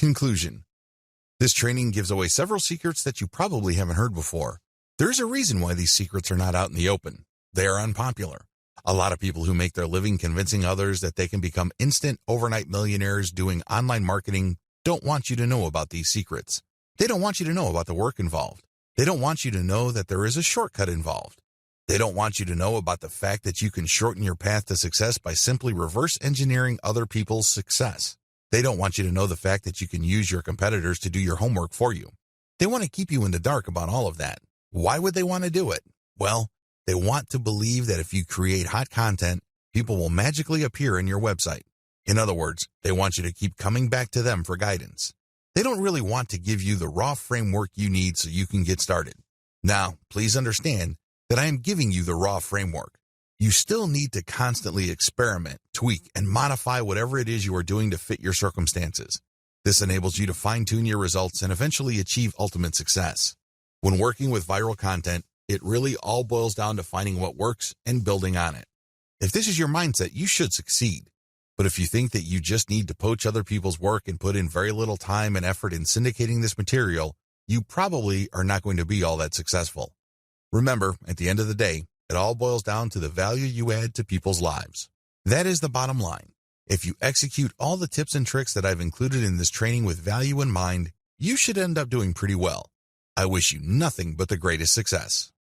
Conclusion. This training gives away several secrets that you probably haven't heard before. There is a reason why these secrets are not out in the open. They are unpopular. A lot of people who make their living convincing others that they can become instant overnight millionaires doing online marketing don't want you to know about these secrets. They don't want you to know about the work involved. They don't want you to know that there is a shortcut involved. They don't want you to know about the fact that you can shorten your path to success by simply reverse engineering other people's success. They don't want you to know the fact that you can use your competitors to do your homework for you. They want to keep you in the dark about all of that. Why would they want to do it? Well, they want to believe that if you create hot content, people will magically appear in your website. In other words, they want you to keep coming back to them for guidance. They don't really want to give you the raw framework you need so you can get started. Now, please understand that I am giving you the raw framework. You still need to constantly experiment, tweak, and modify whatever it is you are doing to fit your circumstances. This enables you to fine-tune your results and eventually achieve ultimate success. When working with viral content, it really all boils down to finding what works and building on it. If this is your mindset, you should succeed. But if you think that you just need to poach other people's work and put in very little time and effort in syndicating this material, you probably are not going to be all that successful. Remember, at the end of the day, it all boils down to the value you add to people's lives. That is the bottom line. If you execute all the tips and tricks that I've included in this training with value in mind, you should end up doing pretty well. I wish you nothing but the greatest success.